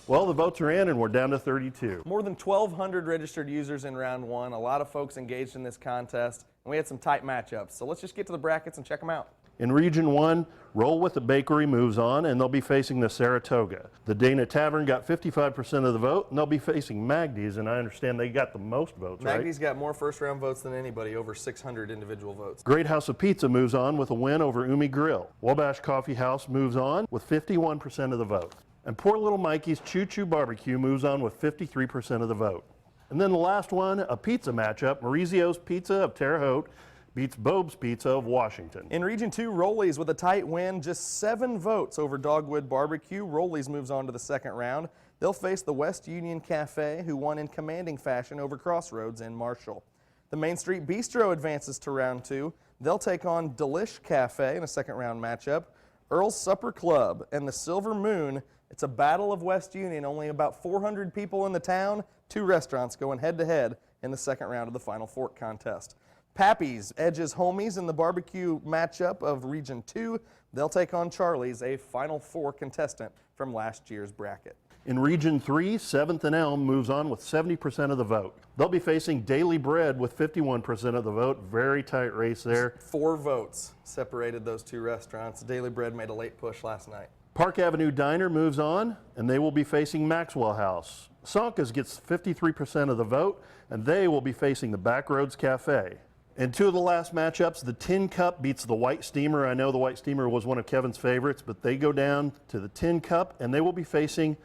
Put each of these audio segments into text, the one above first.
Well, the votes are in and we're down to 32. More than 1,200 registered users in round one. A lot of folks engaged in this contest, and we had some tight matchups. So let's just get to the brackets and check them out. In Region 1, Roll With the Bakery moves on, and they'll be facing the Saratoga. The Dana Tavern got 55% of the vote, and they'll be facing Magdy's, and I understand they got the most votes, right? Magdy's got more first-round votes than anybody, over 600 individual votes. Great House of Pizza moves on with a win over Umi Grill. Wabash Coffee House moves on with 51% of the vote. And Poor Little Mikey's Choo Choo Barbecue moves on with 53% of the vote. And then the last one, a pizza matchup. Maurizio's Pizza of Terre Haute beats Bobe's Pizza of Washington. In Region 2, Rollies with a tight win, just 7 votes over Dogwood Barbecue. Rollies moves on to the second round. They'll face the West Union Cafe, who won in commanding fashion over Crossroads in Marshall. The Main Street Bistro advances to round 2. They'll take on Delish Cafe in a second round matchup. Earl's Supper Club and the Silver Moon. It's a battle of West Union. Only about 400 people in the town. 2 restaurants going head to head in the second round of the Final Fork contest. Pappy's edges Homies in the barbecue matchup of Region 2. They'll take on Charlie's, a Final Four contestant from last year's bracket. In Region 3, 7th and Elm moves on with 70% of the vote. They'll be facing Daily Bread with 51% of the vote. Very tight race there. 4 votes separated those 2 restaurants. Daily Bread made a late push last night. Park Avenue Diner moves on, and they will be facing Maxwell House. Sonka's gets 53% of the vote, and they will be facing the Backroads Cafe. In 2 of the last matchups, the Tin Cup beats the White Steamer. I know the White Steamer was one of Kevin's favorites, but they go down to the Tin Cup, and they will be facing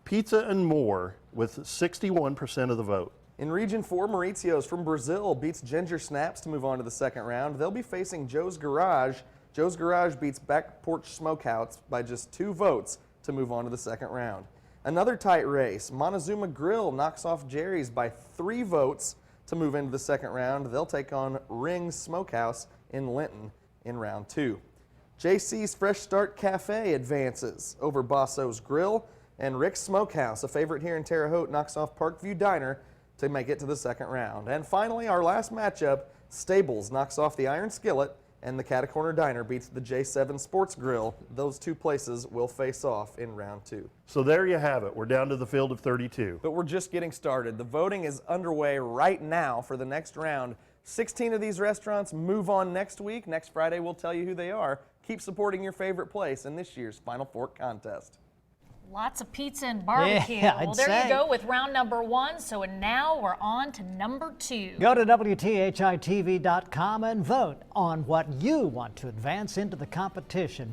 Pizza and More with 61% of the vote. In Region 4, Maurizio's from Brazil beats Ginger Snaps to move on to the second round. They'll be facing Joe's Garage. Joe's Garage beats Back Porch Smokehouse by just 2 votes to move on to the second round. Another tight race. Montezuma Grill knocks off Jerry's by 3 votes to move into the second round. They'll take on Ring's Smokehouse in Linton in round 2. JC's Fresh Start Cafe advances over Bosso's Grill, and Rick's Smokehouse, a favorite here in Terre Haute, knocks off Parkview Diner to make it to the second round. And finally, our last matchup, Stables knocks off the Iron Skillet, and the Catacorner Diner beats the J7 Sports Grill. Those 2 places will face off in round 2. So there you have it. We're down to the field of 32. But we're just getting started. The voting is underway right now for the next round. 16 of these restaurants move on next week. Next Friday, we'll tell you who they are. Keep supporting your favorite place in this year's Final Fork contest. Lots of pizza and barbecue. Yeah, well, there you go with round number 1. So now we're on to number 2. Go to WTHI-TV.com and vote on what you want to advance into the competition.